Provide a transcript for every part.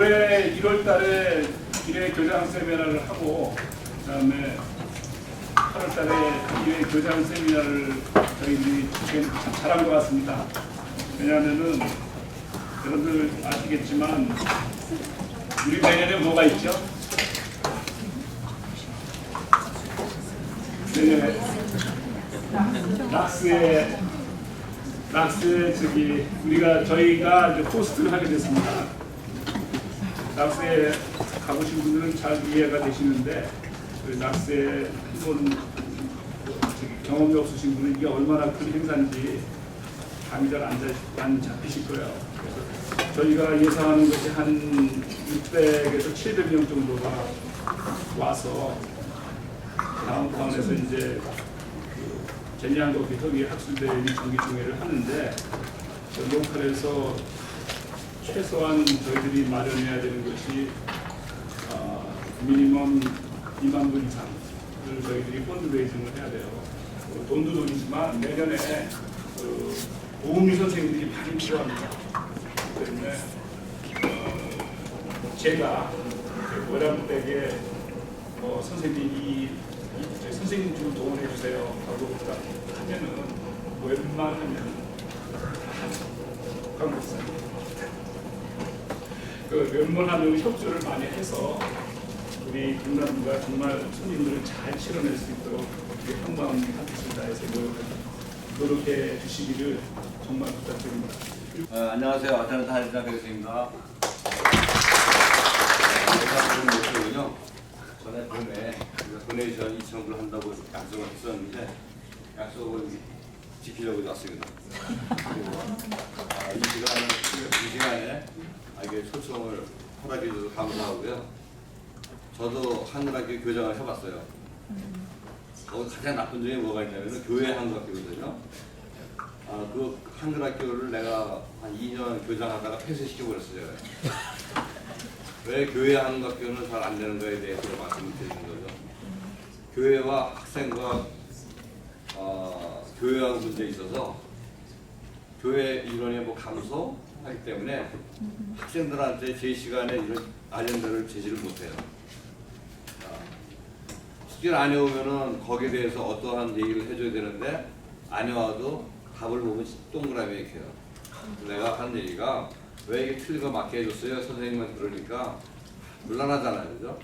올해 1월 달에 1회 교장 세미나를 하고 그다음에 8월 달에 2회 교장 세미나를 저희들이 참 잘한 것 같습니다. 왜냐하면은 여러분들 아시겠지만 우리 내년에 뭐가 있죠? 내년에 락스에 저희가 이제 호스트를 하게 됐습니다. 락스에 가보신 분들은 잘 이해가 되시는데 락스에 한번 경험이 없으신 분은 이게 얼마나 큰 행사인지 감이 잘 안 잡히실 거예요. 그래서 저희가 예상하는 것이 한 600에서 700명 정도가 와서 다운타운에서 이제 제니안곡 협의 학술대회 정기총회를 하는데 로컬에서 최소한 저희들이 마련해야 되는 것이 미니멈 2만 불 이상을 저희들이 펀드레이징을 해야 돼요. 돈도 돈이지만 내년에 보험리 선생님들이 많이 필요합니다. 그렇기 때문에 제가 월남댁에 선생님 좀 도움해 주세요 하고 하면은 웬만하면 웬만하면 협조를 많이 해서 우리 군단부가 정말 손님들을 잘 실어낼 수 있도록 한마음 한뜻을 다해서 노력해 주시기를 정말 부탁드립니다. 안녕하세요. 아틀란타 한인대학 교수입니다. 전에 봄에 도네이션 2,000불 한다고 약속을 했었는데 약속을 지키려고 왔습니다. 이 시간에 이게 초청을 허락해 주셔서 감사하고요. 저도 한글학교 교장을 해봤어요. 가장 나쁜 점이 뭐가 있냐면 교회 한글학교거든요. 그 한글학교를 내가 한 2년 교장하다가 폐쇄시켜버렸어요. 왜 교회 한글학교는 잘 안 되는 거에 대해서 말씀을 드리는 거죠. 교회와 학생과 교회하고 문제에 있어서 교회 이론에 감소하기 때문에 학생들한테 제 시간에 이런 아젠다를 제시를 못해요. 숙제를 안 해오면은 거기에 대해서 어떠한 얘기를 해줘야 되는데 안 해와도 답을 보면 동그라미 이렇게 해요. 내가 하는 얘기가 왜 이게 틀리고 맞게 해줬어요? 선생님한테 그러니까 곤란하잖아요, 그죠?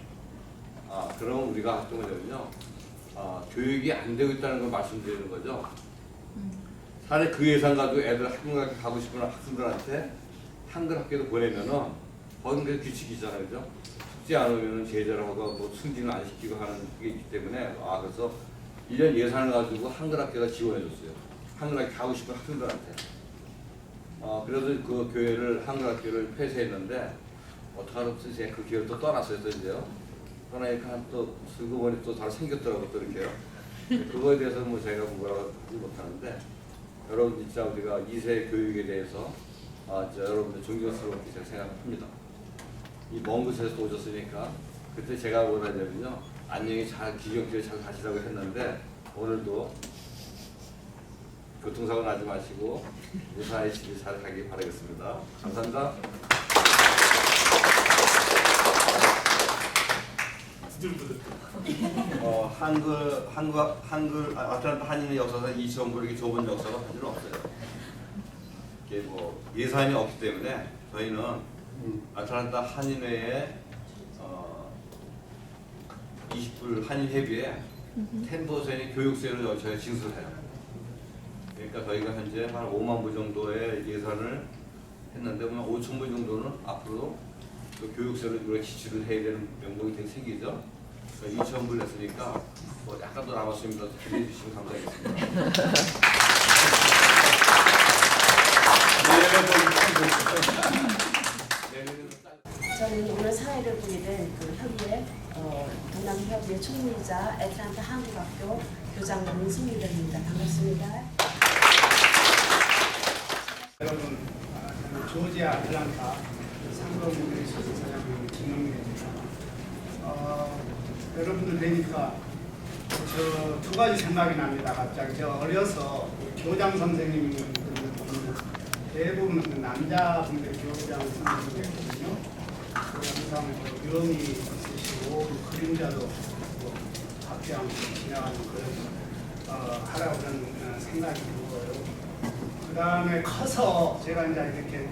그럼 우리가 어떤 거냐면요, 교육이 안 되고 있다는 걸 말씀드리는 거죠. 차라리 그 예산 가지고 애들 한글학교 가고 싶은 학생들한테 한글학교도 보내면은 거기는 그 규칙이 있잖아요, 그죠? 숙제 안 오면은 제자라고 승진을 안 시키고 하는 게 있기 때문에 그래서 1년 예산을 가지고 한글학교가 지원해줬어요. 한글학교 가고 싶은 학생들한테. 그래서 그 교회를 한글학교를 폐쇄했는데 어떡하겠어요? 제가 그 교회를 또 떠났어요, 또 이제요. 떠나니까 또 쓰고 보니 또 잘 생겼더라고 또 이렇게요. 그거에 대해서는 뭐 제가 뭐라고 하지 못하는데 여러분 진짜 우리가 2세 교육에 대해서 진짜 여러분들 존경스럽게 제가 생각합니다. 이 먼 곳에서 오셨으니까 그때 제가 원하냐면요 안녕히 잘 귀경길에 잘 가시라고 했는데 오늘도 교통사고 나지 마시고 무사히 집에 잘 가길 바라겠습니다. 감사합니다. 한글 아틀란타 한인의 역사상 2,000불 이렇게 좁은 역사가 사실은 없어요. 이게 뭐 예산이 없기 때문에 저희는 아틀란타 한인회에 20불 한인 회비에 10%의 교육세를 저희가 징수해요. 그러니까 저희가 현재 한 5만 불 정도의 예산을 했는데 5천 불 정도는 앞으로 그 교육세를 우리가 지출을 해야 되는 명목이 되게 생기죠. 2천 불 냈으니까 뭐 약간 더 남았습니다. 기대해 주시면 감사하겠습니다. 저는 오늘 사회를 보게 된 그 협의회, 동남협의회 총무이자 애틀란타 한국학교 교장 문승미입니다. 반갑습니다. 여러분, 조지아 아틀란타 상업문의 소속사장 김영민입니다. 여러분들 뵈니까 저 두 가지 생각이 납니다. 갑자기 저 어려서 교장 선생님들 보면 대부분 남자분들 교장 선생님이었거든요. 항상 위험이 있으시고 그림자도 밖에 안 지나가는 그런 하라고 그런 생각이 들고요. 그 다음에 커서 제가 이제 이렇게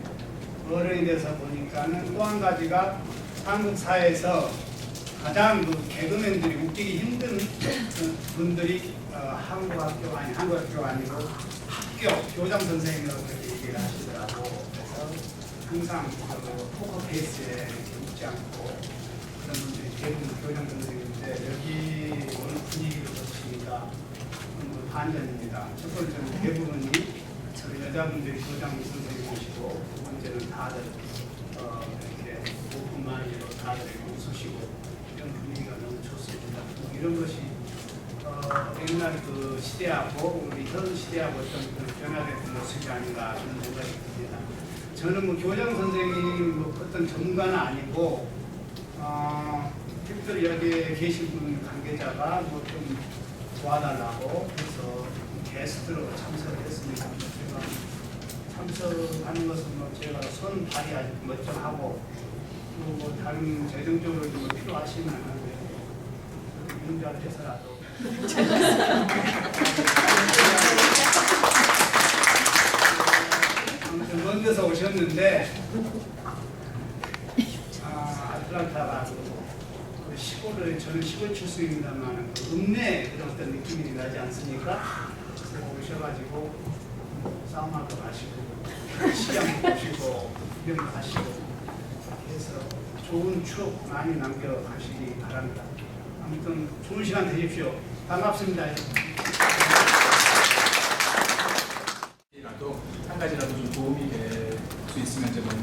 어른이 돼서 보니까는 또 한 가지가 한국 사회에서 가장 그 개그맨들이 웃기기 힘든 분들이 한국 학교가 아니고 학교 교장 선생님이라고 그렇게 얘기를 하시더라고. 그래서 항상 포커페이스에 웃지 않고 그런 분들이 대부분 교장 선생님인데 여기 오늘 분위기를 보시니까 반전입니다. 첫 번째는 대부분이 저희 여자분들이 교장 선생님이시고 두 번째는 다들 이렇게 오픈마인드로 다들 웃으시고 이런 분위기가 너무 좋습니다. 이런 것이 옛날 그 시대하고 우리 현 시대하고 어떤 그런 변화된 모습이 아닌가 하는 생각이 듭니다. 저는 뭐 교장 선생님 뭐 어떤 전문가는 아니고 특별히 여기에 계신 분 관계자가 뭐 좀 도와달라고 해서 게스트로 참석을 했습니다. 제가 참석하는 것은 뭐 제가 손 발이 아주 멀쩡하고 또 뭐 다른 재정적으로 좀 필요하시면 문자를 해서라도 아무튼 먼 데서 오셨는데 아틀란타가 그 시골을 저는 시골 출신입니다만 읍내 그런 어떤 느낌이 나지 않습니까? 그래서 오셔가지고 사우나도 가시고 시장도 보시고 구경도 가시고 해서 좋은 추억 많이 남겨가시기 바랍니다. 아무튼 좋은 시간 되십시오. 반갑습니다. 라도 한 가지라도 좀 도움이 될 수 있으면 이제 너무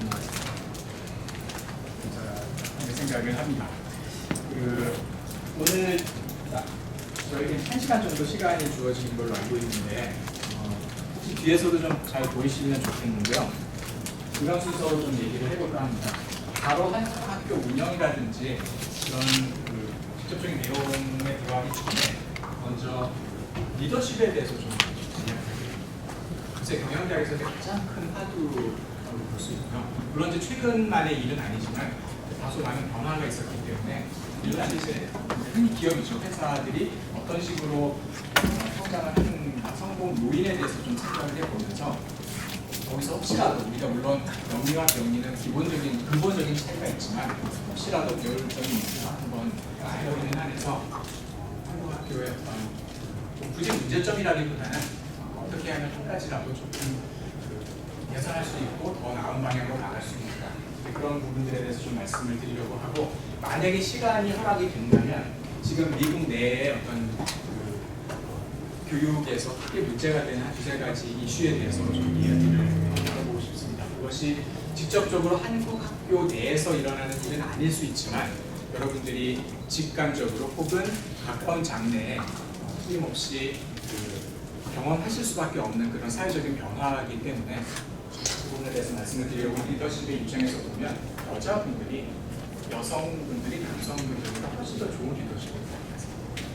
감사하게 생각을 합니다. 오늘 저에게 1시간 정도 시간이 주어진 걸로 알고 있는데 혹시 뒤에서도 좀 잘 보이시면 좋겠는데요. 그런 순서로 좀 얘기를 해볼까 합니다. 바로 한 학교 운영이라든지 그런 직접적인 내용에 들어가기 전에 먼저 리더십에 대해서 좀 이야기할게요. 글쎄 경영대학에서 가장 큰 화두라고 볼 수 있고요. 물론 이제 최근만의 일은 아니지만 다소 많은 변화가 있었기 때문에 일단 이제 흔히 기업이죠. 회사들이 어떤 식으로 성장을 하는 성공 요인에 대해서 좀 생각을 해보면서 거기서 혹시라도 우리가 물론 영리와 병리는 기본적인 근본적인 차이가 있지만 혹시라도 배울점이 있나 한번 알려보는 한에서 한국 학교의 어떤 굳이 문제점이라기보다는 어떻게 하면 한 가지라도 조금 개선할 수 있고 더 나은 방향으로 나갈 수 있을까 그런 부분들에 대해서 좀 말씀을 드리려고 하고 만약에 시간이 허락이 된다면 지금 미국 내의 어떤 교육에서 크게 문제가 되는 한 두세 가지 이슈에 대해서 좀 이야기를 해보고 싶습니다. 그것이 직접적으로 한국 학교 내에서 일어나는 일은 아닐 수 있지만 여러분들이 직감적으로 혹은 가까운 장래에 틀림없이 경험하실 수밖에 없는 그런 사회적인 변화이기 때문에 그 부분에 대해서 말씀을 드리려고 리더십의 입장에서 보면 여자분들이 여성분들이 남성분들보다 훨씬 더 좋은 리더십을 보여요.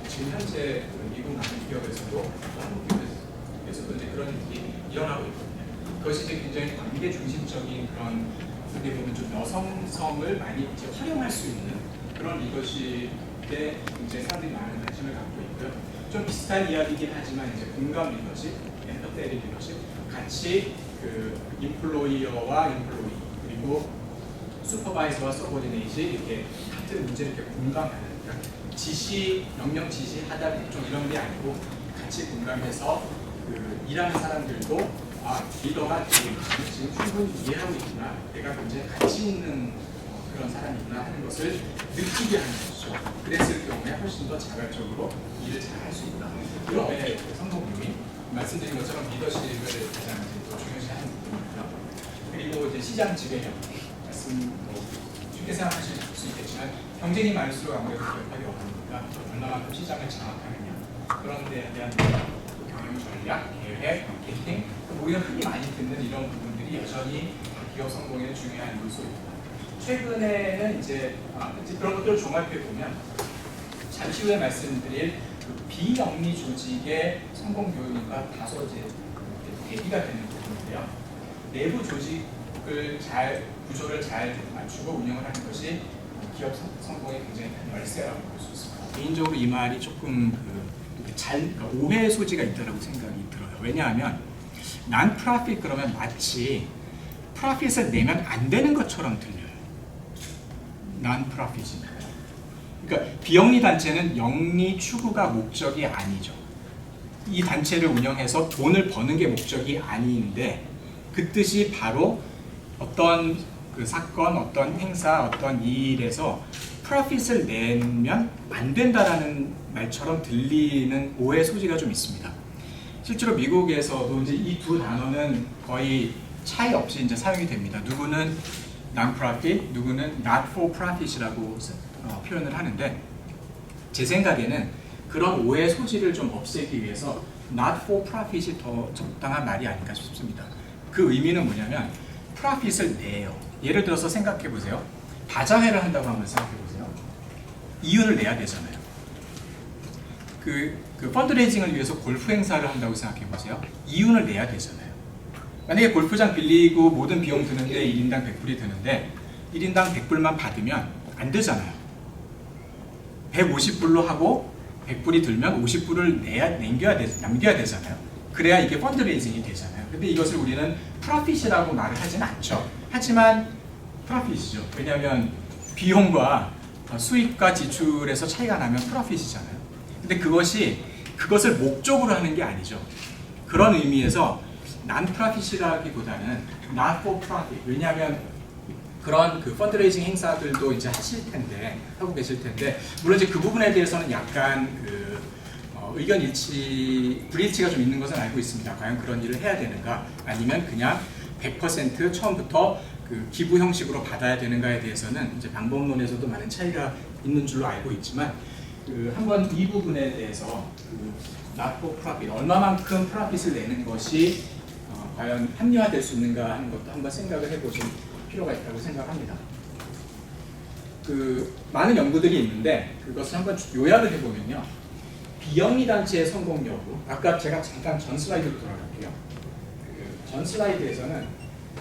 지금 현재 미국 많은 기업에서도 한국 기업에서도 이제 그런 일이 일어나고 있거든요. 그것이 이제 굉장히 관계 중심적인 그런 어떻게 보면 좀 여성성을 많이 이제 활용할 수 있는 그런 리더십에 이제 사람들이 많은 관심을 갖고 있고요. 좀 비슷한 이야기이긴 하지만 이제 공감 리더십, 엔터테리 리더십, 같이 그 인플로이어와 인플로이 그리고 슈퍼바이저와 서버디네이시 이렇게 같은 문제를 이렇게 공감하는 그러니까 지시, 명령 지시하다 좀 이런 게 아니고 같이 공감해서 그 일하는 사람들도 리더가 지금 충분히 이해하고 있구나, 내가 굉장히 가치 있는 그런 사람이구나 하는 것을 느끼게 하는 것이죠. 그랬을 경우에 훨씬 더 자발적으로 일을 잘 할 수 있다. 그런 성공 요인 말씀드린 것처럼 리더십을 가장 또 중요시하는 부분이고요. 그리고 이제 시장 지배력 말씀 쉽게 생각하실 수 있겠지만 경쟁이 많을수록 아무래도 기업하기 어려우니까 얼마만큼 시장을 장악하느냐 그런 데에 대한 경영 전략, 계획, 마케팅 우리가 흔히 많이 듣는 이런 부분들이 여전히 기업 성공에 중요한 요소입니다. 최근에는 이제 그런 것들을 종합해 보면 잠시 후에 말씀드릴 그 비영리 조직의 성공 요인과 다소 이제 대비가 되는 부분인데요. 내부 조직을 구조를 잘 맞추고 운영을 하는 것이 기업 성공에 굉장히 큰 열쇠라고 볼 수 있습니다. 개인적으로 이 말이 조금 그러니까 오해의 소지가 있다고 생각이 들어요. 왜냐하면 non-profit 그러면 마치 프로핏을 내면 안 되는 것처럼 들려요. non-profit이니까. 그러니까 비영리 단체는 영리 추구가 목적이 아니죠. 이 단체를 운영해서 돈을 버는 게 목적이 아닌데 그 뜻이 바로 어떤 그 사건, 어떤 행사, 어떤 일에서 프로핏을 내면 안 된다라는 말처럼 들리는 오해 소지가 좀 있습니다. 실제로 미국에서도 이제 이 두 단어는 거의 차이 없이 이제 사용이 됩니다. 누구는 non-profit, 누구는 not for profit이라고 표현을 하는데 제 생각에는 그런 오해 소지를 좀 없애기 위해서 not for profit이 더 적당한 말이 아닌가 싶습니다. 그 의미는 뭐냐면 profit을 내요. 예를 들어서 생각해 보세요. 바자회를 한다고 한번 생각해 보세요. 이윤을 내야 되잖아요. 그 펀드레이징을 위해서 골프 행사를 한다고 생각해 보세요. 이윤을 내야 되잖아요. 만약에 골프장 빌리고 모든 비용 드는데 1인당 100불이 드는데 1인당 100불만 받으면 안 되잖아요. 150불로 하고 100불이 들면 50불을 남겨야 되잖아요. 그래야 이게 펀드레이징이 되잖아요. 근데 이것을 우리는 프로핏이라고 말을 하진 않죠. 하지만 프로핏이죠. 왜냐하면 비용과 수익과 지출에서 차이가 나면 프로핏이잖아요. 근데 그것을 목적으로 하는 게 아니죠. 그런 의미에서 non-profit이라기보다는 not for profit. 왜냐하면 그런 그 펀드레이징 행사들도 이제 하고 계실 텐데, 물론 이제 그 부분에 대해서는 약간 의견 불일치가 좀 있는 것은 알고 있습니다. 과연 그런 일을 해야 되는가, 아니면 그냥 100% 처음부터 그 기부 형식으로 받아야 되는가에 대해서는 이제 방법론에서도 많은 차이가 있는 줄로 알고 있지만, 한번 이 부분에 대해서 not for profit, 얼마만큼 프로핏을 내는 것이 과연 합리화될 수 있는가 하는 것도 한번 생각을 해보실 필요가 있다고 생각합니다. 많은 연구들이 있는데 그것을 한번 요약을 해보면요, 비영리 단체의 성공 여부, 아까 제가 잠깐 전 슬라이드로 돌아갈게요. 전 슬라이드에서는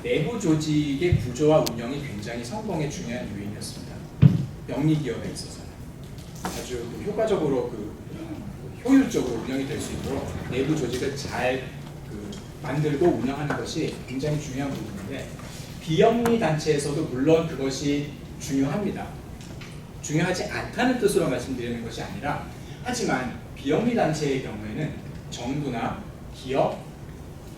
내부 조직의 구조와 운영이 굉장히 성공의 중요한 요인이었습니다. 영리 기업에 있어서는 아주 효과적으로 효율적으로 운영이 될 수 있도록 내부 조직을 잘 만들고 운영하는 것이 굉장히 중요한 부분인데, 비영리 단체에서도 물론 그것이 중요합니다. 중요하지 않다는 뜻으로 말씀드리는 것이 아니라, 하지만 비영리 단체의 경우에는 정부나 기업,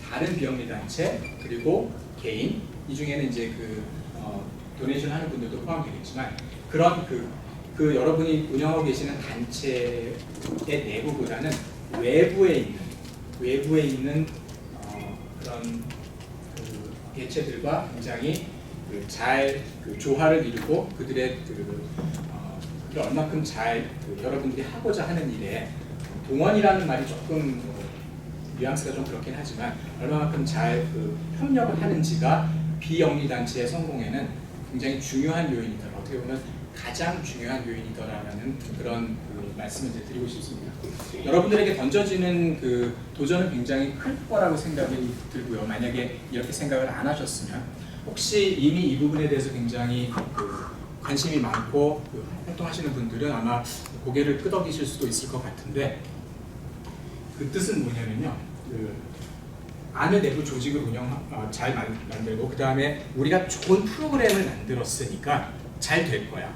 다른 비영리 단체, 그리고 개인, 이 중에는 이제 도네이션 하는 분들도 포함되겠지만, 그런 여러분이 운영하고 계시는 단체의 내부보다는 외부에 있는 그런 개체들과 굉장히 잘 조화를 이루고 그들의 얼마큼 잘 여러분들이 하고자 하는 일에 동원이라는 말이 조금 뉘앙스가 좀 그렇긴 하지만 얼마만큼 잘 협력을 하는지가 비영리 단체의 성공에는 굉장히 중요한 요인이다. 어떻게 보면 가장 중요한 요인이다라는 그런 말씀을 이제 드리고 싶습니다. 여러분들에게 던져지는 도전은 굉장히 클 거라고 생각이 들고요. 만약에 이렇게 생각을 안 하셨으면, 혹시 이미 이 부분에 대해서 굉장히 관심이 많고 활동하시는 분들은 아마 고개를 끄덕이실 수도 있을 것 같은데, 그 뜻은 뭐냐면요, 안에 내부 조직을 잘 만들고 그 다음에 우리가 좋은 프로그램을 만들었으니까 잘 될 거야.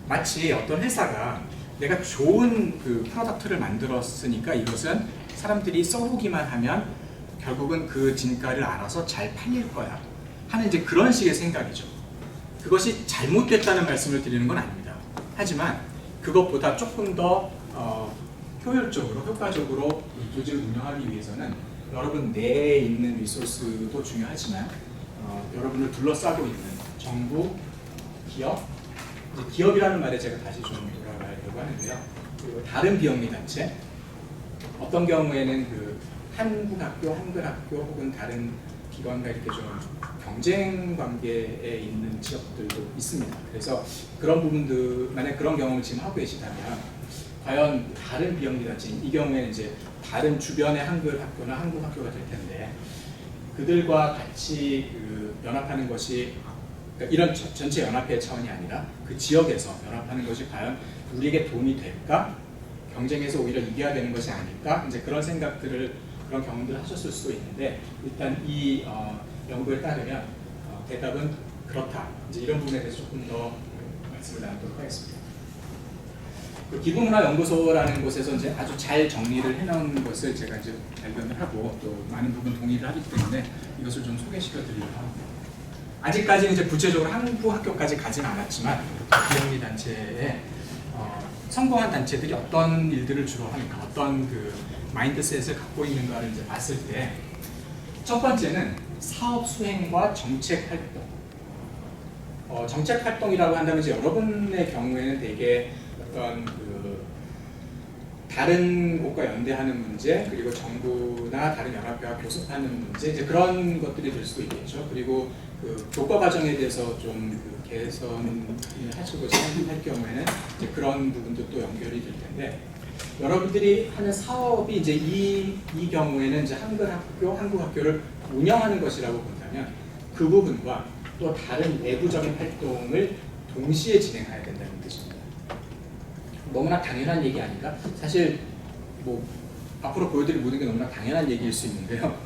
마치 어떤 회사가 내가 좋은 프로덕트를 만들었으니까 이것은 사람들이 써보기만 하면 결국은 그 진가를 알아서 잘 팔릴 거야 하는 이제 그런 식의 생각이죠. 그것이 잘못됐다는 말씀을 드리는 건 아닙니다. 하지만 그것보다 조금 더 효율적으로, 효과적으로 이 조직을 운영하기 위해서는 여러분 내에 있는 리소스도 중요하지만 여러분을 둘러싸고 있는 정부, 기업, 기업이라는 말에 제가 다시 좀 돌아가려고 하는데요. 그리고 다른 비영리 단체, 어떤 경우에는 한국학교, 한글학교 혹은 다른 기관과 이렇게 좀 경쟁 관계에 있는 지역들도 있습니다. 그래서 그런 부분들, 만약 그런 경험을 지금 하고 계시다면 과연 다른 비영리 단체, 이 경우에는 이제 다른 주변의 한글학교나 한국학교가 될 텐데 그들과 같이 연합하는 것이 그러니까 이런 전체 연합회의 차원이 아니라 그 지역에서 연합하는 것이 과연 우리에게 도움이 될까? 경쟁에서 오히려 이겨야 되는 것이 아닐까? 이제 그런 생각들을 그런 경험들을 하셨을 수도 있는데 일단 이 연구에 따르면 대답은 그렇다. 이제 이런 부분에 대해서 조금 더 말씀을 나누도록 하겠습니다. 그 기부문화연구소라는 곳에서 이제 아주 잘 정리를 해놓은 것을 제가 이제 발견을 하고 또 많은 부분 동의를 하기 때문에 이것을 좀 소개시켜 드리려고 합니다. 아직까지는 이제 구체적으로 한국 학교까지 가진 않았지만 비영리 단체에 성공한 단체들이 어떤 일들을 주로 하는가, 어떤 그 마인드셋을 갖고 있는가를 이제 봤을 때 첫 번째는 사업 수행과 정책 활동. 정책 활동이라고 한다면 이제 여러분의 경우에는 되게 어떤 그 다른 곳과 연대하는 문제, 그리고 정부나 다른 연합회와 교섭하는 문제, 이제 그런 것들이 될 수도 있겠죠. 그리고 그 교과 과정에 대해서 좀그 개선을 하시고자 할 경우에는 이제 그런 부분도 또 연결이 될 텐데, 여러분들이 하는 사업이 이제 이 경우에는 이제 한국 학교를 운영하는 것이라고 본다면 그 부분과 또 다른 내부적인 활동을 동시에 진행해야 된다는 뜻입니다. 너무나 당연한 얘기 아닌가? 사실 뭐 앞으로 보여드릴 모든 게 너무나 당연한 얘기일 수 있는데요.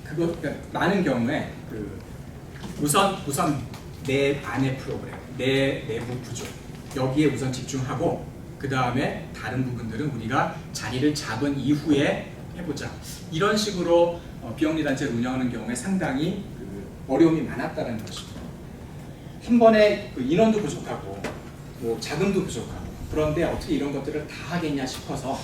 그러니까 많은 경우에 그 우선 내 안의 프로그램, 내 내부 구조 여기에 우선 집중하고 그 다음에 다른 부분들은 우리가 자리를 잡은 이후에 해보자. 이런 식으로 비영리 단체를 운영하는 경우에 상당히 그 어려움이 많았다는 것입니다. 한 번에 그 인원도 부족하고 뭐 자금도 부족하고 그런데 어떻게 이런 것들을 다 하겠냐 싶어서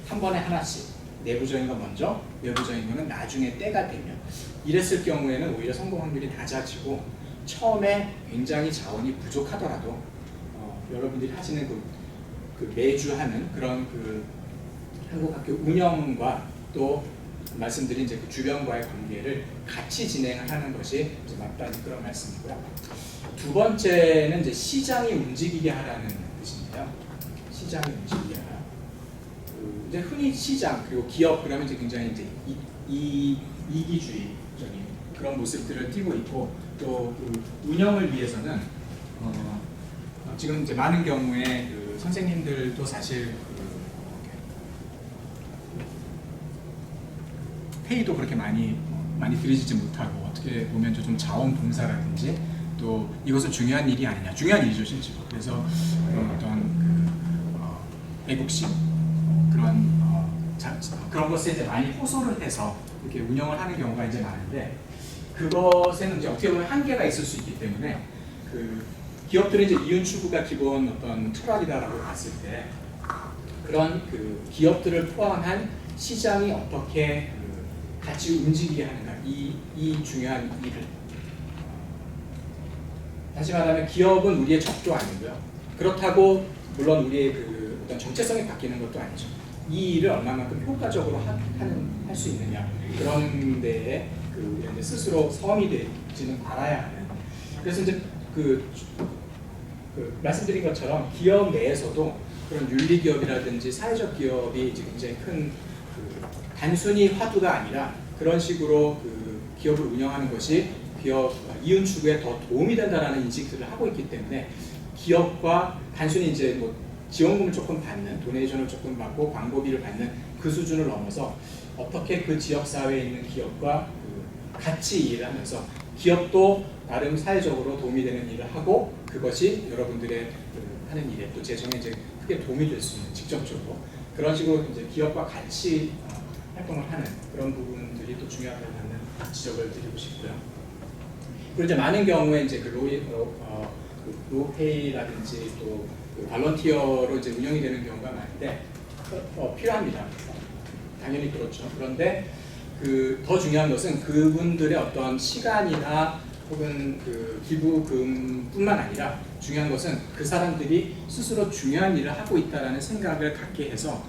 한 번에 하나씩 내부적인 건 먼저, 외부적인 거는 나중에 때가 되면 이랬을 경우에는 오히려 성공 확률이 낮아지고 처음에 굉장히 자원이 부족하더라도 여러분들이 하시는 그 매주 하는 그런 그 한국 학교 운영과 또 말씀드린 이제 그 주변과의 관계를 같이 진행을 하는 것이 이제 맞다는 그런 말씀이고요. 두 번째는 이제 시장이 움직이게 하라는 뜻인데요. 시장이 움직이게 하라. 이제 흔히 시장 그리고 기업 그러면 이제 굉장히 이제 이기주의적인 그런 모습들을 띠고 있고 또 그 운영을 위해서는 지금 이제 많은 경우에 그 선생님들도 사실 페이도 그렇게 많이 들이지지 못하고 어떻게 보면 좀 자원봉사라든지 또 이것은 중요한 일이 아니냐, 중요한 일이죠 실제로. 그래서 어떤 그 애국심 그런 것에 이제 많이 호소를 해서 이렇게 운영을 하는 경우가 이제 많은데 그것에는 이제 어떻게 보면 한계가 있을 수 있기 때문에 그 기업들은 이제 이윤 추구가 기본 어떤 철학이다라고 봤을 때 그런 그 기업들을 포함한 시장이 어떻게 그 같이 움직이게 하는가 이 중요한 일을 다시 말하면 기업은 우리의 적도 아니고요. 그렇다고 물론 우리의 그 어떤 정체성이 바뀌는 것도 아니죠. 이 일을 얼마만큼 효과적으로 할 수 있느냐 그런 데에 그 스스로 섬이 되지는 말아야 하는. 그래서 이제 그 말씀드린 것처럼 기업 내에서도 그런 윤리 기업이라든지 사회적 기업이 이제 굉장히 큰 그 단순히 화두가 아니라 그런 식으로 그 기업을 운영하는 것이 기업 이윤 추구에 더 도움이 된다라는 인식들을 하고 있기 때문에 기업과 단순히 이제 뭐 지원금을 조금 받는, 도네이션을 조금 받고 광고비를 받는 그 수준을 넘어서 어떻게 그 지역 사회에 있는 기업과 같이 일을 하면서 기업도 나름 사회적으로 도움이 되는 일을 하고 그것이 여러분들의 하는 일에 또 재정에 이제 크게 도움이 될 수 있는 직접적으로 그런 식으로 이제 기업과 같이 활동을 하는 그런 부분들이 또 중요하다는 지적을 드리고 싶고요. 그리고 이제 많은 경우에 이제 그 로페이라든지 또 그 발런티어로 이제 운영이 되는 경우가 많은데 필요합니다. 당연히 그렇죠. 그런데 그 더 중요한 것은 그분들의 어떤 시간이나 혹은 그 기부금뿐만 아니라 중요한 것은 그 사람들이 스스로 중요한 일을 하고 있다라는 생각을 갖게 해서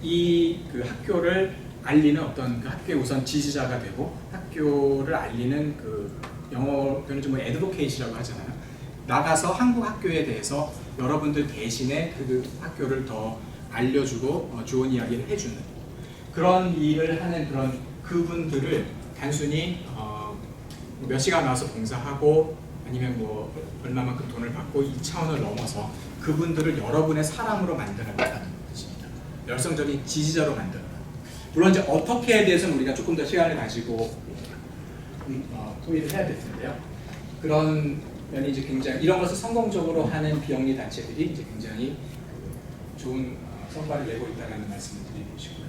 이 그 학교를 알리는 어떤 그 학교의 우선 지지자가 되고 학교를 알리는 그 영어 표현은 좀 애드보케이시라고 하잖아요. 나가서 한국 학교에 대해서 여러분들 대신에 그 학교를 더 알려주고 좋은 이야기를 해주는 그런 일을 하는 그런 그분들을 단순히 몇 시간 나와서 봉사하고 아니면 뭐 얼마만큼 돈을 받고 이 차원을 넘어서 그분들을 여러분의 사람으로 만들어가는 것입니다. 열성적인 지지자로 만들어가는. 물론 이제 어떻게에 대해서는 우리가 조금 더 시간을 가지고 토의를 해야 될 텐데요. 그런 면이 이제 굉장히 이런 것을 성공적으로 하는 비영리 단체들이 이제 굉장히 좋은 성과를 내고 있다는 말씀을 드리고 싶고요.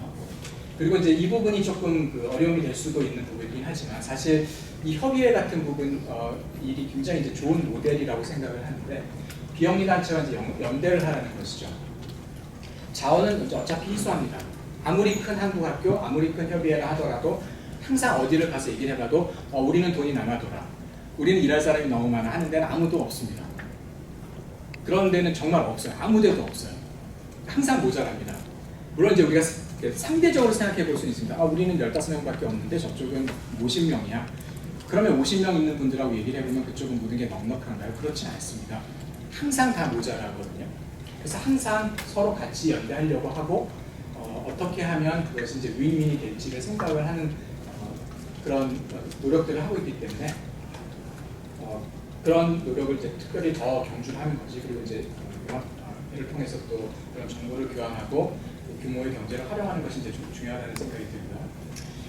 그리고 이제 이 부분이 조금 어려움이 될 수도 있는 부분이긴 하지만 사실 이 협의회 같은 부분 일이 굉장히 이제 좋은 모델이라고 생각을 하는데 비영리 단체와 이제 연대를 하라는 것이죠. 자원은 이제 어차피 희소합니다. 아무리 큰 한국 학교, 아무리 큰 협의회라 하더라도 항상 어디를 가서 얘기를 해봐도 우리는 돈이 남아돌아. 우리는 일할 사람이 너무 많아 하는 데는 아무도 없습니다. 그런 데는 정말 없어요. 아무 데도 없어요. 항상 모자랍니다. 물론 이제 우리가 상대적으로 생각해 볼 수는 있습니다. 우리는 15명밖에 없는데 저쪽은 50명이야. 그러면 50명 있는 분들하고 얘기를 해보면 그쪽은 모든 게 넉넉한가요? 그렇지 않습니다. 항상 다 모자라거든요. 그래서 항상 서로 같이 연대하려고 하고 어떻게 하면 그것이 이제 윈윈이 될지를 생각을 하는 그런 노력들을 하고 있기 때문에 그런 노력을 이제 특별히 더 경주를 하는 거지. 그리고 이제 연합회를 통해서 또 그런 정보를 교환하고 규모의 경제를 활용하는 것이 이제 좀 중요하다는 생각이 듭니다.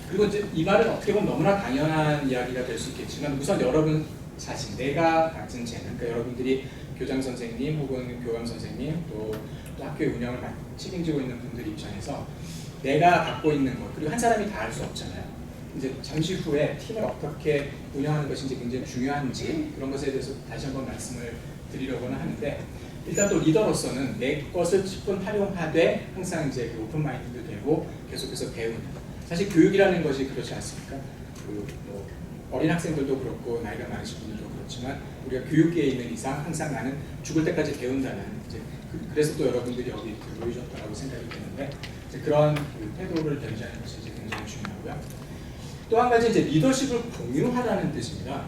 그리고 이제 이 말은 어떻게 보면 너무나 당연한 이야기가 될 수 있겠지만 우선 여러분 자신, 내가 가진 재능, 그러니까 여러분들이 교장 선생님 혹은 교감 선생님 또 학교의 운영을 책임지고 있는 분들 입장에서 내가 갖고 있는 것, 그리고 한 사람이 다 할 수 없잖아요. 이제 잠시 후에 팀을 어떻게 운영하는 것이 이제 굉장히 중요한지 그런 것에 대해서 다시 한번 말씀을 드리려고는 하는데 일단 또 리더로서는 내 것을 충분 활용하되 항상 이제 오픈 마인드도 되고 계속해서 배우는. 사실 교육이라는 것이 그렇지 않습니까? 뭐 어린 학생들도 그렇고 나이가 많으신 분들도 그렇지만 우리가 교육계에 있는 이상 항상 나는 죽을 때까지 배운다는 이제 그래서 또 여러분들이 여기 모이셨다고 생각이 드는데 이제 그런 태도를 견지하는 것이 이제 굉장히 중요하고요. 또 한 가지 이제 리더십을 공유하라는 뜻입니다.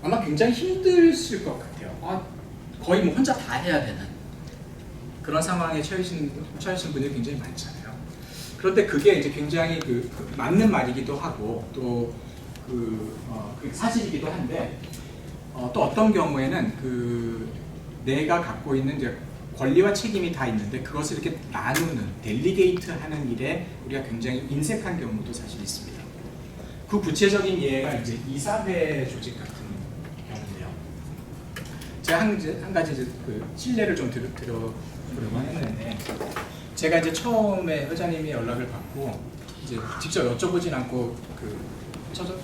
아마 굉장히 힘드실 것 같아요. 거의 뭐 혼자 다 해야 되는 그런 상황에 처해진 분들이 굉장히 많잖아요. 그런데 그게 이제 굉장히 맞는 말이기도 하고 또 사실이기도 한데 또 어떤 경우에는 내가 갖고 있는 이제 권리와 책임이 다 있는데 그것을 이렇게 나누는 델리게이트하는 일에 우리가 굉장히 인색한 경우도 사실 있습니다. 그 구체적인 예가 이제 이사회 조직 같은 경우인데요. 제가 한 가지 이제 실례를 좀 들어보려고 했는데 제가 이제 처음에 회장님이 연락을 받고 이제 직접 여쭤보진 않고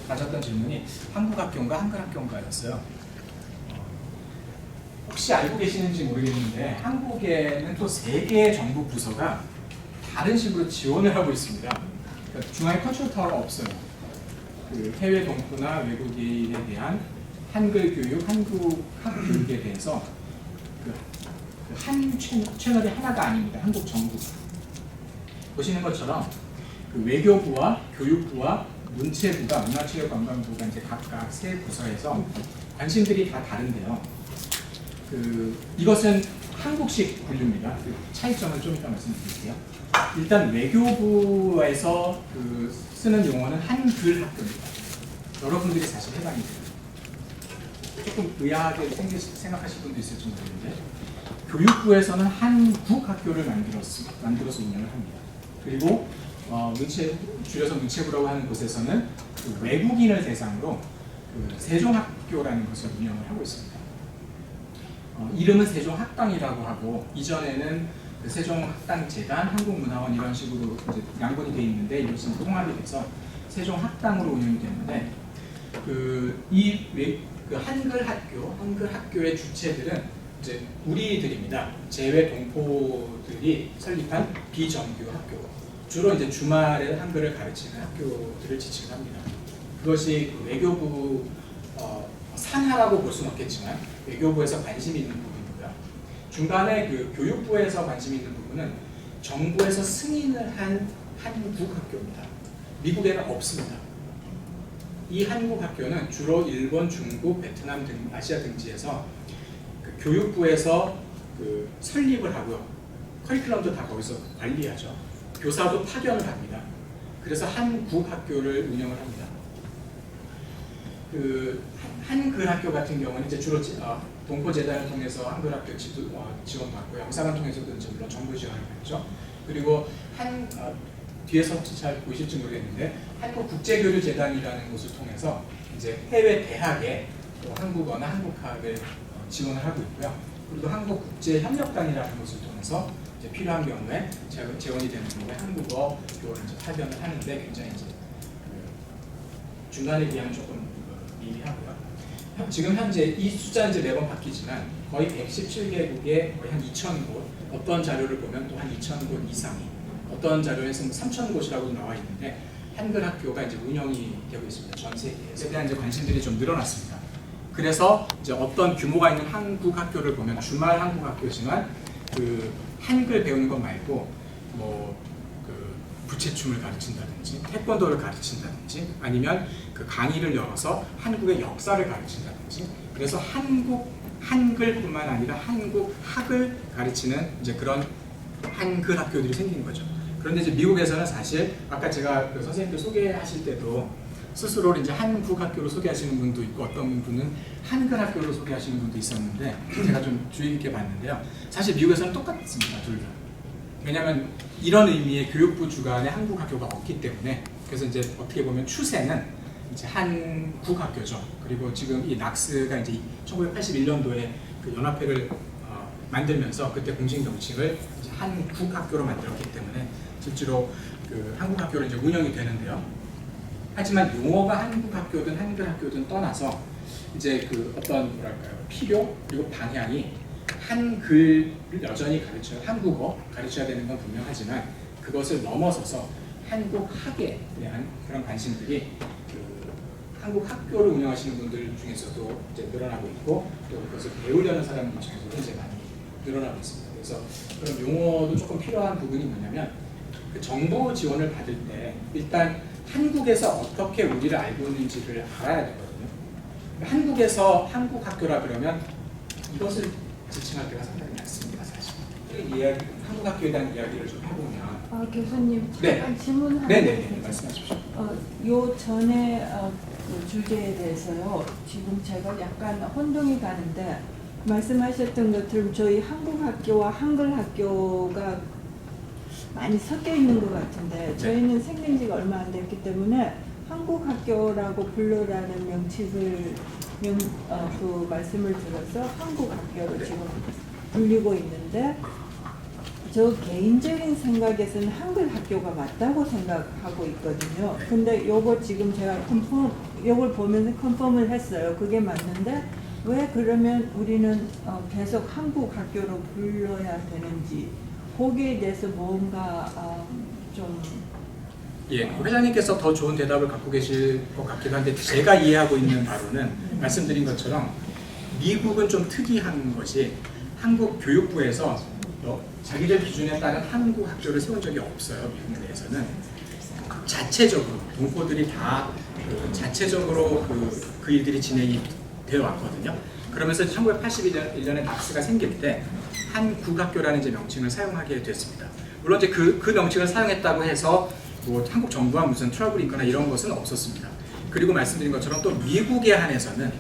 가졌던 질문이 한국 학교인가 한글 학교인가였어요. 혹시 알고 계시는지 모르겠는데 한국에는 또 3개의 정부 부서가 다른 식으로 지원을 하고 있습니다. 그러니까 중앙에 컨트롤 타워가 없어요. 해외 동포나 외국인에 대한 한글 교육, 한국 교육에 대해서 한 채널이 하나가 아닙니다. 한국 정부. 보시는 것처럼 외교부와 교육부와 문체부가 문화체육관광부가 이제 각각 3 부서에서 관심들이 다 다른데요. 이것은 한국식 분류입니다. 차이점을 좀 이따 말씀드릴게요. 일단 외교부에서 쓰는 용어는 한글 학교입니다. 여러분들이 사실 해당이 돼요. 조금 의아하게 생각하실 분도 있을지 모르겠는데 교육부에서는 한국 학교를 만들어서 운영을 합니다. 그리고 줄여서 문체부라고 하는 곳에서는 외국인을 대상으로 세종학교라는 것을 운영을 하고 있습니다. 이름은 세종학당이라고 하고 이전에는 세종학당재단, 한국문화원 이런 식으로 이제 양분이 되어 있는데 이것은 통합이 돼서 세종학당으로 운영이 되는데 한글 학교의 주체들은 이제 우리들입니다. 재외 동포들이 설립한 비정규 학교. 주로 이제 주말에 한글을 가르치는 학교들을 지칭을 합니다. 그것이 외교부 산하라고 볼 수는 없겠지만 외교부에서 관심이 있는 부분입니다. 중간에 교육부에서 관심이 있는 부분은 정부에서 승인을 한 한국 학교입니다. 미국에는 없습니다. 이 한국 학교는 주로 일본, 중국, 베트남 등 아시아 등지에서 교육부에서 설립을 하고요. 커리큘럼도 다 거기서 관리하죠. 교사도 파견을 합니다. 그래서 한국 학교를 운영을 합니다. 그 한글 학교 같은 경우는 이제 주로 동포재단을 통해서 한글 학교 지원받고 영사관 통해서도 이제 물론 정부 지원을 받죠. 그리고 뒤에서 잘 보이실지 모르겠는데 한국국제교류재단이라는 곳을 통해서 이제 해외 대학에 또 한국어나 한국학을 지원을 하고 있고요. 그리고 한국국제협력단이라는 곳을 통해서 이제 필요한 경우에 재원이 되는 경우에 한국어 교원을 이제 파견을 하는데 굉장히 이제 중간에 비하면 조금 미비하고요. 지금 현재 이 숫자는 이제 매번 바뀌지만 거의 117개국에 거의 한 2,000곳, 어떤 자료를 보면 또 한 2,000곳 이상이, 어떤 자료에서는 3,000곳이라고 나와 있는데 한글 학교가 이제 운영이 되고 있습니다. 전 세계에 대한 이제 관심들이 좀 늘어났습니다. 그래서 이제 어떤 규모가 있는 한국 학교를 보면 주말 한국 학교지만 그 한글 배우는 것 말고 뭐 그 부채춤을 가르친다든지 태권도를 가르친다든지 아니면 그 강의를 열어서 한국의 역사를 가르친다든지 그래서 한글뿐만 아니라 한국학을 가르치는 이제 그런 한글 학교들이 생긴 거죠. 그런데 이제 미국에서는 사실 아까 제가 그 선생님들 소개하실 때도 스스로를 이제 한국 학교로 소개하시는 분도 있고 어떤 분은 한글 학교로 소개하시는 분도 있었는데 제가 좀 주의 깊게 봤는데요. 사실 미국에서는 똑같습니다. 둘 다. 왜냐하면 이런 의미의 교육부 주관의 한국 학교가 없기 때문에 그래서 이제 어떻게 보면 추세는 이제 한국 학교죠. 그리고 지금 이 낙스가 이제 1981년도에 그 연합회를 만들면서 그때 공식 명칭을 이제 한국 학교로 만들었기 때문에 실제로 그 한국 학교로 이제 운영이 되는데요. 하지만 용어가 한국 학교든 한글 학교든 떠나서 이제 그 어떤 뭐랄까요 필요 그리고 방향이 한글을 여전히 가르쳐야 한국어 가르쳐야 되는 건 분명하지만 그것을 넘어서서 한국학에 대한 그런 관심들이 그 한국 학교를 운영하시는 분들 중에서도 이제 늘어나고 있고 또 그것을 배우려는 사람들 중에서도 이제 많이 늘어나고 있습니다. 그래서 그런 용어도 조금 필요한 부분이 뭐냐면 그 정보 지원을 받을 때 일단 한국에서 어떻게 우리를 알고 있는지를 알아야 되거든요. 한국에서 한국 학교라 그러면 이것을 지칭할 때가 상당히 많습니다. 사실 이야기, 한국 학교에 대한 이야기를 좀 해보면 교수님 네. 잠깐 질문 하나 네네 말씀하십시오. 요 전에 그 주제에 대해서요. 지금 제가 약간 혼동이 가는데 말씀하셨던 것처럼 저희 한국 학교와 한글 학교가 많이 섞여 있는 것 같은데 저희는 생긴 지가 얼마 안 됐기 때문에 한국 학교라고 불러라는 명칭을 그 말씀을 들어서 한국 학교로 지금 불리고 있는데 저 개인적인 생각에서는 한글 학교가 맞다고 생각하고 있거든요. 근데 요거 지금 제가 요걸 보면서 컨펌을 했어요. 그게 맞는데 왜 그러면 우리는 계속 한국 학교로 불러야 되는지 거기에 대해서 뭔가 좀 예, 회장님께서 더 좋은 대답을 갖고 계실 것 같기도 한데 제가 이해하고 있는 바로는 말씀드린 것처럼 미국은 좀 특이한 것이 한국 교육부에서 자기들 기준에 따른 한국 학교를 세운 적이 없어요. 미국 내에서는 자체적으로 동포들이 다 자체적으로 그 일들이 진행이 되어 왔거든요. 그러면서 1981년에 낙스가 생길 때 한국학교라는 이제 명칭을 사용하게 됐습니다. 물론 이제 그 명칭을 사용했다고 해서 뭐 한국 정부와 무슨 트러블이 있거나 이런 것은 없었습니다. 그리고 말씀드린 것처럼 또 미국에 한해서는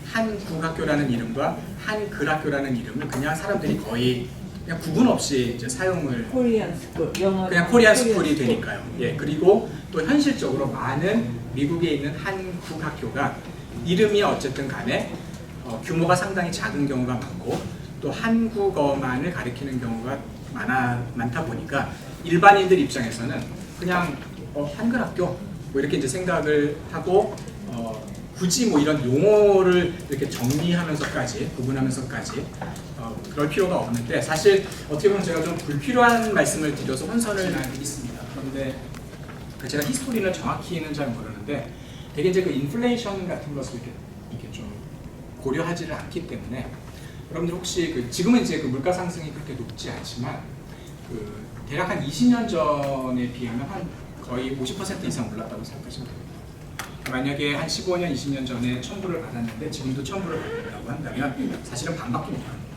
한국학교라는 이름과 한글학교라는 이름을 그냥 사람들이 거의 그냥 구분 없이 이제 사용을 코리안 스쿨, 영어 그냥 코리안 스쿨이 되니까요. 예, 그리고 또 현실적으로 많은 미국에 있는 한국 학교가 이름이 어쨌든 간에 규모가 상당히 작은 경우가 많고 또 한국어만을 가리키는 경우가 많다 보니까 일반인들 입장에서는 그냥 한글 학교 뭐 이렇게 이제 생각을 하고 굳이 뭐 이런 용어를 이렇게 정리하면서까지 구분하면서까지 그럴 필요가 없는데 사실 어떻게 보면 제가 좀 불필요한 말씀을 드려서 혼선을 있습니다. 그런데 제가 히스토리는 정확히는 잘 모르는데 되게 이제 그 인플레이션 같은 것을 이렇게 좀 고려하지를 않기 때문에 여러분들 혹시 지금은 이제 그 물가 상승이 그렇게 높지 않지만 대략 한 20년 전에 비하면 한 거의 50% 이상 올랐다고 생각하시면 됩니다. 만약에 한 15년, 20년 전에 첨부를 받았는데 지금도 첨부를 받는다고 한다면 사실은 반밖에 못 합니다.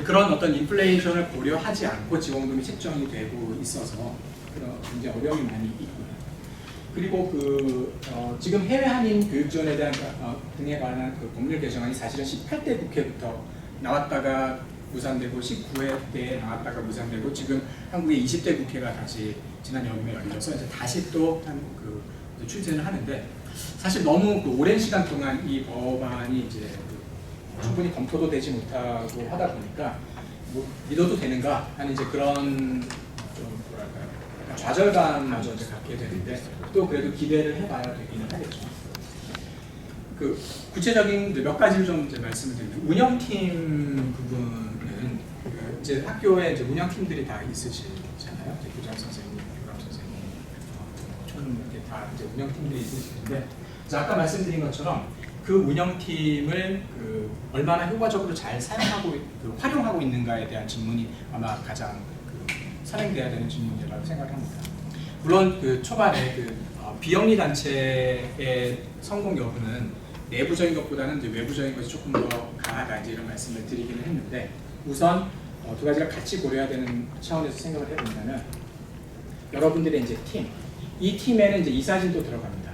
그런 어떤 인플레이션을 고려하지 않고 지원금이 책정이 되고 있어서 그런 굉장히 어려움이 많이 있고요. 그리고 지금 해외 한인 교육 지원에 대한 등에 관한 그 법률 개정안이 사실은 18대 국회부터 나왔다가 무산되고 19회 때 나왔다가 무산되고 지금 한국의 20대 국회가 다시 지난 여름에 열려서 이제 다시 또 추진을 하는데 사실 너무 오랜 시간 동안 이 법안이 이제 충분히 검토도 되지 못하고 하다 보니까 뭐 믿어도 되는가 하는 이제 그런 좀 뭐랄까요 좌절감마저 이제 갖게 되는데 또 그래도 기대를 해봐야 되기는 하겠죠. 구체적인 몇 가지를 좀 이제 말씀을 드리면 운영팀 부분은 이제 학교에 이제 운영팀들이 다 있으시잖아요. 이제 교장 선생님, 교감 선생님, 총 이렇게 다 이제 운영팀들이 있으시는데 아까 말씀드린 것처럼 그 운영팀을 얼마나 효과적으로 잘 사용하고 활용하고 있는가에 대한 질문이 아마 가장 선행돼야 되는 질문이라고 생각을 합니다. 물론 초반에 비영리 단체의 성공 여부는 내부적인 것보다는 이제 외부적인 것이 조금 더 강하다 이제 이런 말씀을 드리기는 했는데 우선 두 가지가 같이 고려해야 되는 차원에서 생각을 해본다면 여러분들의 이제 이 팀에는 이제 이사진도 들어갑니다.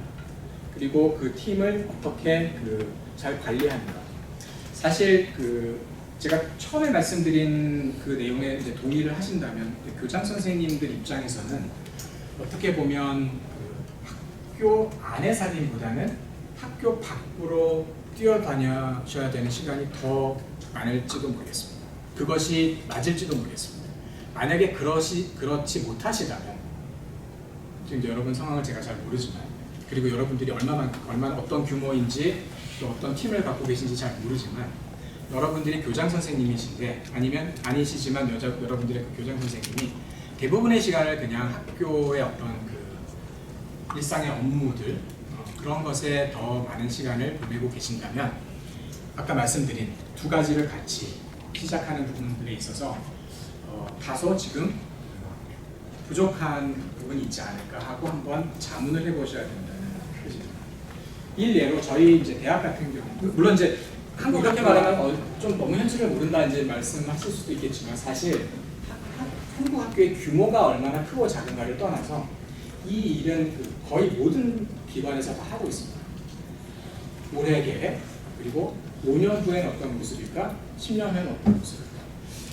그리고 그 팀을 어떻게 잘 관리하는가. 사실 제가 처음에 말씀드린 그 내용에 이제 동의를 하신다면 교장 선생님들 입장에서는 어떻게 보면 학교 안의 살림보다는 학교 밖으로 뛰어다녀셔야 되는 시간이 더 많을지도 모르겠습니다. 그것이 맞을지도 모르겠습니다. 만약에 그렇지 못하시다면 지금 여러분 상황을 제가 잘 모르지만 그리고 여러분들이 얼마나 어떤 규모인지 또 어떤 팀을 갖고 계신지 잘 모르지만 여러분들이 교장 선생님이신데 아니면 아니시지만 여러분들의 그 교장 선생님이 대부분의 시간을 그냥 학교의 어떤 일상의 업무들 그런 것에 더 많은 시간을 보내고 계신다면 아까 말씀드린 두 가지를 같이 시작하는 부분들에 있어서 다소 지금 부족한 부분이 있지 않을까 하고 한번 자문을 해보셔야 된다는 뜻입니다. 일례로 저희 이제 대학 같은 경우 물론 이제 한국 이렇게 말하면 좀 너무 현실을 모른다 이제 말씀하실 수도 있겠지만 사실 한국 학교의 규모가 얼마나 크고 작은가를 떠나서 이 일은 거의 모든 기관에서 다 하고 있습니다. 올해 계획 그리고 5년 후에는 어떤 모습일까? 10년 후에는 어떤 모습일까?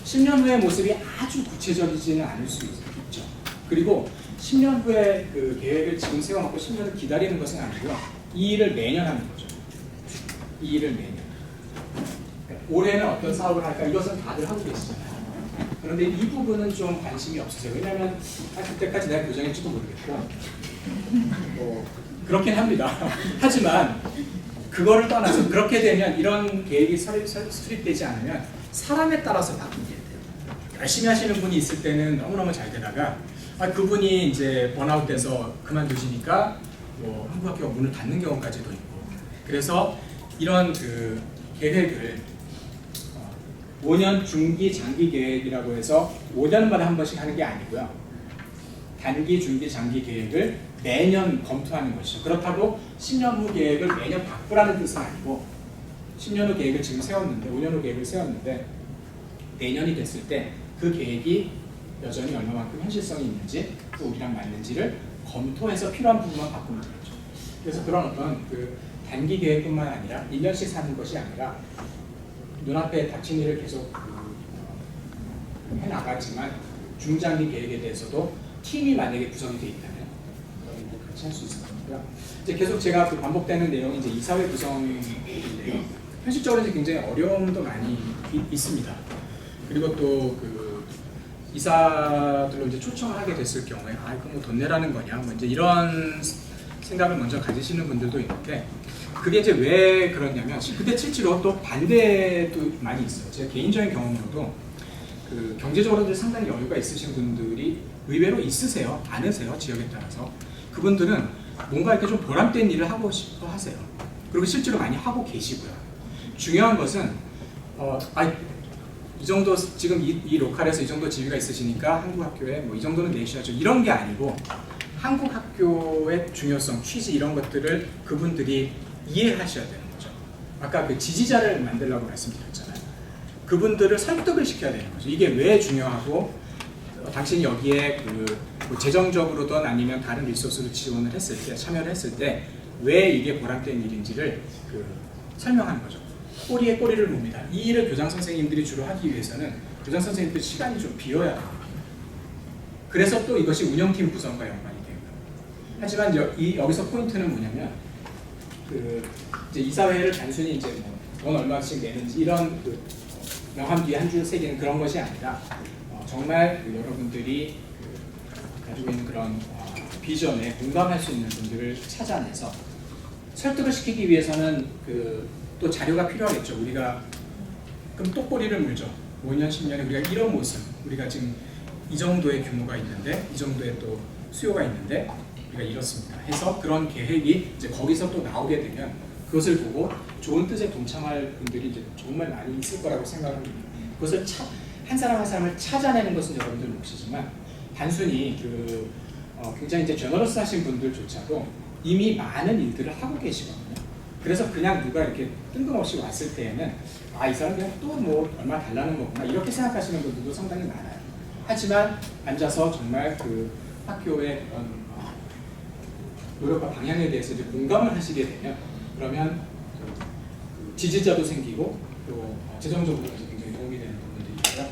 10년 후의 모습이 아주 구체적이지는 않을 수 있죠. 그리고 10년 후에 그 계획을 지금 세워놓고 10년을 기다리는 것은 아니고요. 이 일을 매년 하는 거죠. 이 일을 매년. 올해는 어떤 사업을 할까? 이것은 다들 하고 계시잖아요. 그런데 이 부분은 좀 관심이 없으세요. 왜냐하면 그때까지 내가 교장일지도 모르겠고 그렇긴 합니다. 하지만 그거를 떠나서 그렇게 되면 이런 계획이 수립되지 않으면 사람에 따라서 바뀌게 돼요. 열심히 하시는 분이 있을 때는 너무너무 잘 되다가 그분이 이제 번아웃돼서 그만두시니까 한국 학교가 문을 닫는 경우까지도 있고 그래서 이런 계획을 5년 중기 장기 계획이라고 해서 5년마다 한 번씩 하는 게 아니고요. 단기, 중기, 장기 계획을 매년 검토하는 것이죠. 그렇다고 10년 후 계획을 매년 바꾸라는 뜻은 아니고 10년 후 계획을 지금 세웠는데 5년 후 계획을 세웠는데 내년이 됐을 때 그 계획이 여전히 얼마만큼 현실성이 있는지 또 우리랑 맞는지를 검토해서 필요한 부분만 바꾸면 되겠죠. 그래서 그런 어떤 단기 계획뿐만 아니라 1년씩 사는 것이 아니라 눈앞에 닥친 일을 계속 해나가지만 중장기 계획에 대해서도 팀이 만약에 구성이 되어 있다면 같이 할 수 있을 거고요. 이제 계속 제가 반복되는 내용이 이제 이사회 구성인데요. 현실적으로 이제 굉장히 어려움도 많이 있습니다. 그리고 또 이사들로 이제 초청을 하게 됐을 경우에 그럼 돈 내라는 거냐 이제 이런 생각을 먼저 가지시는 분들도 있는데 그게 이제 왜 그러냐면 근데 실제로 또 반대도 많이 있어요. 제 개인적인 경험으로도 경제적으로 상당히 여유가 있으신 분들이 의외로 있으세요. 많으세요. 지역에 따라서. 그분들은 뭔가 이렇게 좀 보람된 일을 하고 싶어 하세요. 그리고 실제로 많이 하고 계시고요. 중요한 것은 이 정도 지금 이 로컬에서 이 정도 지위가 있으시니까 한국 학교에 이 정도는 내셔야죠. 이런 게 아니고 한국 학교의 중요성, 취지 이런 것들을 그분들이 이해하셔야 되는 거죠. 아까 지지자를 만들라고 말씀드렸잖아요. 그분들을 설득을 시켜야 되는 거죠. 이게 왜 중요하고 당신이 여기에 뭐 재정적으로든 아니면 다른 리소스로 지원을 했을 때, 참여를 했을 때 왜 이게 보람된 일인지를 설명하는 거죠. 꼬리에 꼬리를 묻니다. 이 일을 교장 선생님들이 주로 하기 위해서는 교장 선생님들 시간이 좀 비어야 돼요. 그래서 또 이것이 운영팀 구성과 연관이 돼요. 하지만 여기서 포인트는 뭐냐면 이제 이사회를 단순히 이제 뭐 돈 얼마씩 내는지 이런 명함 뒤에 한 줄 새기는 그런 것이 아니라 정말 여러분들이 가지고 있는 그런 비전에 공감할 수 있는 분들을 찾아내서 설득을 시키기 위해서는 또 자료가 필요하겠죠. 우리가 그럼 또 꼬리를 물죠. 5년, 10년에 우리가 이런 모습, 우리가 지금 이 정도의 규모가 있는데, 이 정도의 또 수요가 있는데 우리가 이렇습니다. 해서 그런 계획이 이제 거기서 또 나오게 되면 그것을 보고 좋은 뜻에 동참할 분들이 이제 정말 많이 있을 거라고 생각합니다. 그것을 한 사람 한 사람을 찾아내는 것은 여러분들 몫이지만 단순히 굉장히 이제 제너러스하신 분들조차도 이미 많은 일들을 하고 계시거든요. 그래서 그냥 누가 이렇게 뜬금없이 왔을 때에는 이 사람 그냥 또 뭐 얼마 달라는 거구나 이렇게 생각하시는 분들도 상당히 많아요. 하지만 앉아서 정말 학교의 그런 노력과 방향에 대해서 이제 공감을 하시게 되면 그러면 지지자도 생기고 또 재정적으로 굉장히 도움이 되는 부분들이 있고요.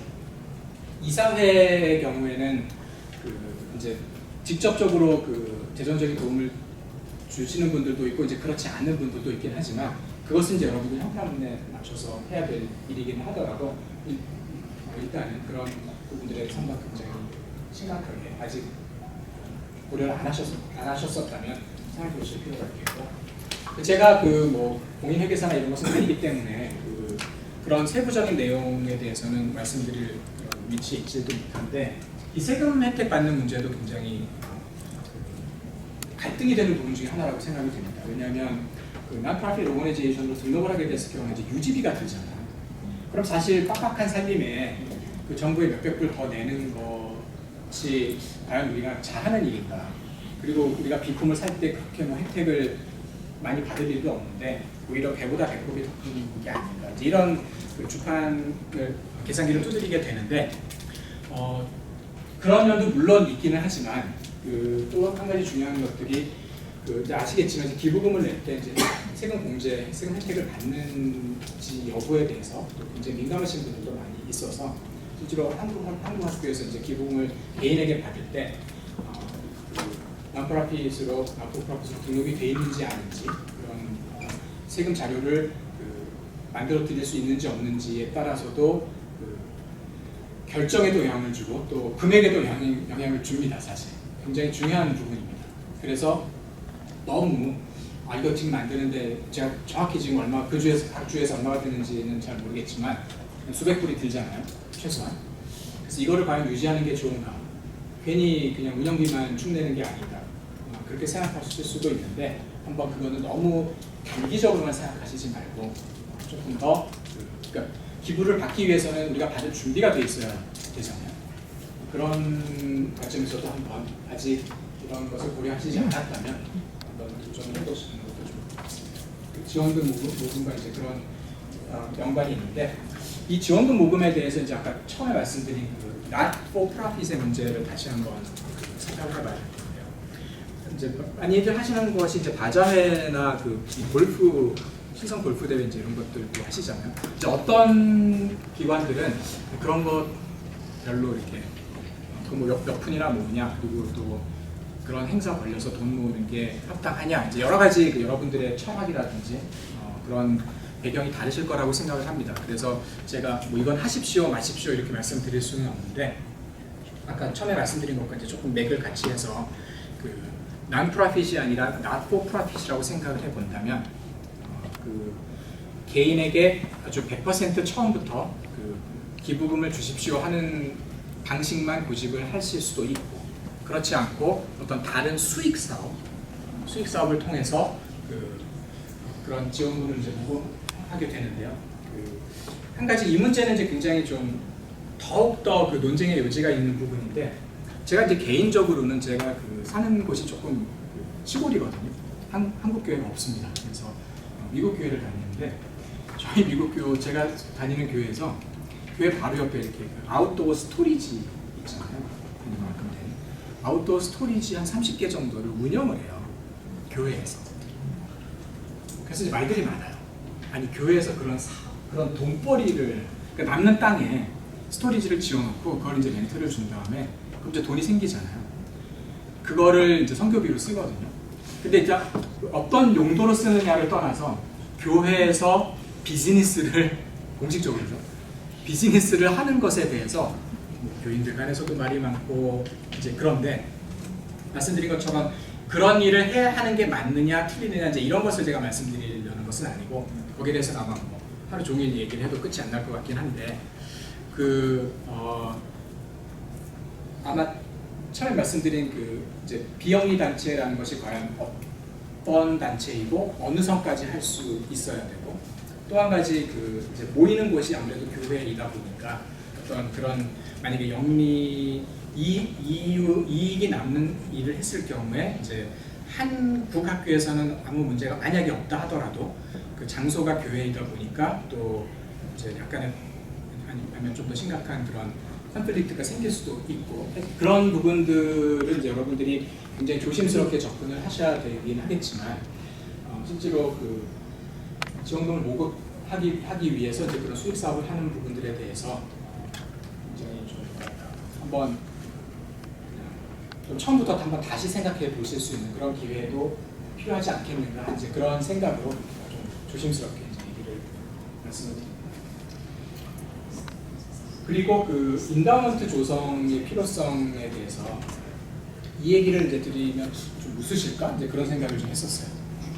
이사회의 경우에는 이제 직접적으로 재정적인 도움을 주시는 분들도 있고 이제 그렇지 않은 분들도 있긴 하지만 그것은 이제 여러분들 형편에 맞춰서 해야 될 일이긴 하더라도 일단은 그런 부분들에 상당 굉장히 심각하게 아직 고려를 안 하셨었다면 생각해 보실 필요가 있겠고 제가 뭐 공인회계사나 이런 것은 아니기 때문에 그런 세부적인 내용에 대해서는 말씀드릴 위치에 있지도 못한데 이 세금 혜택 받는 문제도 굉장히 갈등이 되는 부분 중에 하나라고 생각이 됩니다. 왜냐하면 non-profit organization으로 등록을 하게 됐을 경우에 이제 유지비가 들잖아요. 그럼 사실 빡빡한 살림에 정부에 몇백 불 더 내는 것이 과연 우리가 잘하는 일인가? 그리고 우리가 비품을 살 때 그렇게 뭐 혜택을 많이 받을 일도 없는데 오히려 배보다 배꼽이 더 큰 게 아닌가? 이런 주판을 계산기를 두드리게 되는데 그런 면도 물론 있기는 하지만 또 한 가지 중요한 것들이 이제 아시겠지만 이제 기부금을 낼 때 이제 세금 공제, 세금 혜택을 받는지 여부에 대해서 또 굉장히 민감하신 분들도 많이 있어서 실제로 한국 학교에서 이제 기부금을 개인에게 받을 때 non-profit으로 등록이 돼 있는지 아닌지 그런 세금 자료를 만들어 드릴 수 있는지 없는지에 따라서도 결정에도 영향을 주고 또 금액에도 영향을 줍니다. 사실 굉장히 중요한 부분입니다. 그래서 너무 이거 지금 만드는데 제가 정확히 지금 얼마 각 주에서 얼마가 드는지는 잘 모르겠지만 수백 불이 들잖아요. 최소한. 그래서 이거를 과연 유지하는 게 좋은가? 괜히 그냥 운영비만 축내는 게 아니다. 그렇게 생각하실 수도 있는데 한번 그거는 너무 단기적으로만 생각하시지 말고 조금 더 그러니까 기부를 받기 위해서는 우리가 받을 준비가 돼 있어야 되잖아요. 그런 관점에서도 한번 아직 이런 것을 고려하시지 않았다면 한번 도전을 해보시는 것도 좀 지원금 모금과 이제 그런 연관이 있는데 이 지원금 모금에 대해서 이제 아까 처음에 말씀드린 not for profit의 문제를 다시 한번 생각을 해봐야 되는데요. 이제 많이들 하시는 것이 이제 바자회나 이 골프 신성 골프 대회 이제 이런 것들도 하시잖아요. 이제 어떤 기관들은 그런 것 별로 이렇게 몇 푼이나 모으냐 그리고 또 그런 행사 걸려서 돈 모으는 게 합당하냐 이제 여러 가지 여러분들의 철학이라든지 그런 배경이 다르실 거라고 생각을 합니다. 그래서 제가 뭐 이건 하십시오 마십시오 이렇게 말씀드릴 수는 없는데 아까 처음에 말씀드린 것과 이제 조금 맥을 같이 해서 non-profit이 아니라 not for profit이라고 생각을 해본다면 개인에게 아주 100% 처음부터 기부금을 주십시오 하는 방식만 고집을 하실 수도 있고 그렇지 않고 어떤 다른 수익 사업을 통해서 그런 지원금을 이제 모금하게 되는데요. 한 가지 이 문제는 이제 굉장히 좀 더욱더 논쟁의 여지가 있는 부분인데 제가 이제 개인적으로는 제가 사는 곳이 조금 시골이거든요. 한국 교회가 없습니다. 그래서 미국 교회를 다니는데 저희 미국 제가 다니는 교회에서 교회 바로 옆에 이렇게 아웃도어 스토리지 있잖아요. 아웃도어 스토리지 한 30개 정도를 운영을 해요. 교회에서. 그래서 이제 말들이 많아요. 아니 교회에서 그런 돈벌이를, 그러니까 남는 땅에 스토리지를 지어놓고 그걸 이제 렌트를 준 다음에 그럼 이제 돈이 생기잖아요. 그거를 이제 선교비로 쓰거든요. 근데 이제 어떤 용도로 쓰느냐를 떠나서 교회에서 비즈니스를 공식적으로죠. 비즈니스를 하는 것에 대해서 뭐 교인들 간에서도 말이 많고 이제 그런데 말씀드린 것처럼 그런 일을 해야 하는 게 맞느냐 틀리느냐 이제 이런 것을 제가 말씀드리려는 것은 아니고 거기에 대해서 아마 뭐 하루 종일 얘기를 해도 끝이 안 날 것 같긴 한데 아마 처음에 말씀드린 그 이제 비영리 단체라는 것이 과연 어떤 단체이고 어느 선까지 할 수 있어야 되고 또 한 가지 그 이제 모이는 곳이 아무래도 교회이다 보니까 어떤 그런 만약에 영리 이익이 남는 일을 했을 경우에 이제 한 국학교에서는 아무 문제가 만약에 없다 하더라도 그 장소가 교회이다 보니까 또 이제 약간의 아니면 좀 더 심각한 그런 컨플릭트가 생길 수도 있고 그런 부분들은 이제 여러분들이 굉장히 조심스럽게 접근을 하셔야 되긴 하겠지만 실제로 그 지원금을 모금하기 위해서 이제 그런 수익 사업을 하는 부분들에 대해서 굉장히 좀 한번 좀 처음부터 한번 다시 생각해 보실 수 있는 그런 기회도 필요하지 않겠는가 이제 그런 생각으로 좀 조심스럽게 이제 얘기를 말씀을 드립니다. 그리고 그 인다운먼트 조성의 필요성에 대해서 이 얘기를 이제 드리면 좀 웃으실까? 이제 그런 생각을 좀 했었어요.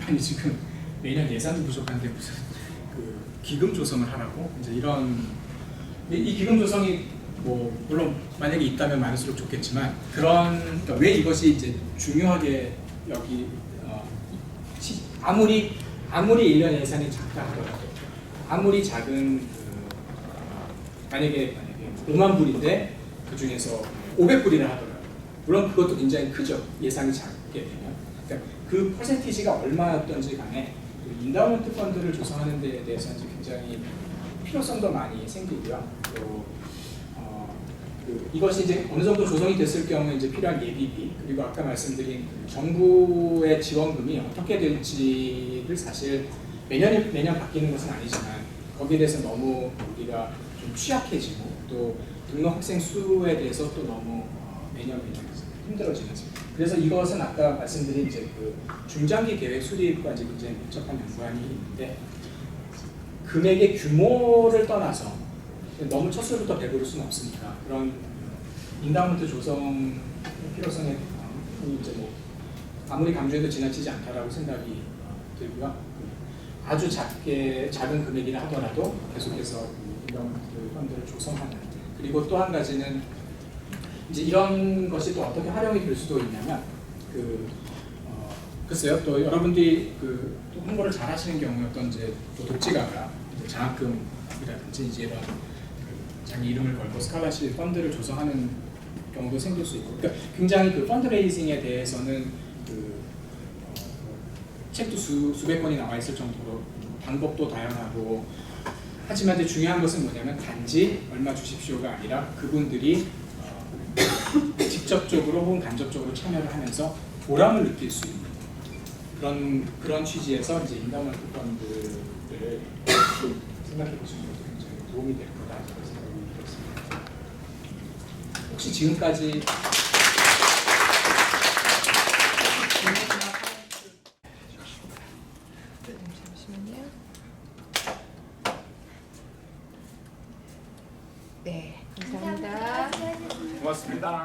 아니 지금 매년 예산도 부족한데 무슨 그 기금 조성을 하라고 이제 이런 이 기금 조성이 뭐 물론 만약에 있다면 많을수록 좋겠지만 그러니까 왜 이것이 이제 중요하게 여기 아무리 1년 예산이 작다 하더라도 아무리 작은 만약에 5만 불인데 그 중에서 500불이라 하더라도 물론 그것도 굉장히 크죠. 예산이 작게 되면 그러니까 그 퍼센티지가 얼마였던지 간에 그 인다운먼트 펀드를 조성하는 데에 대해서 이제 굉장히 필요성도 많이 생기고요. 또 이것이 이제 어느 정도 조성이 됐을 경우에 이제 필요한 예비비 그리고 아까 말씀드린 정부의 지원금이 어떻게 될지를 사실 매년 바뀌는 것은 아니지만 거기에 대해서 너무 우리가 좀 취약해지고 또 등록 학생 수에 대해서 또 너무 매년 힘들어지는. 그래서 이것은 아까 말씀드린 이제 그 중장기 계획 수립과 이제 굉장히 밀접한 연관이 있는데 금액의 규모를 떠나서 너무 첫술부터 배부를 수는 없으니까 그런 인다운먼트 조성 필요성에 이제 뭐 아무리 강조해도 지나치지 않다라고 생각이 들고요. 아주 작은 금액이라 하더라도 계속해서 인다운먼트 펀드를 조성하는. 그리고 또 한 가지는 이제 이런 것이 또 어떻게 활용이 될 수도 있냐면 글쎄요 또 여러분들이 그 또 홍보를 잘 하시는 경우에 어떤 이제 또 독지가가 이제 장학금이라든지 이제 이런 자기 이름을 걸고 스칼라십 펀드를 조성하는 경우도 생길 수 있고, 그러니까 굉장히 그 펀드레이징에 대해서는 그 책도 수백 권이 나와 있을 정도로 방법도 다양하고 하지만 이제 중요한 것은 뭐냐면 단지 얼마 주십시오가 아니라 그분들이 직접적으로 혹은 간접적으로 참여를 하면서 보람을 느낄 수 있는 그런 취지에서 이제 인다운먼트 펀드를 생각해 보시는 것도 굉장히 도움이 될 거다 생각이 들었습니다. 혹시 지금까지 잠시만요. 네, 감사합니다. 고맙습니다.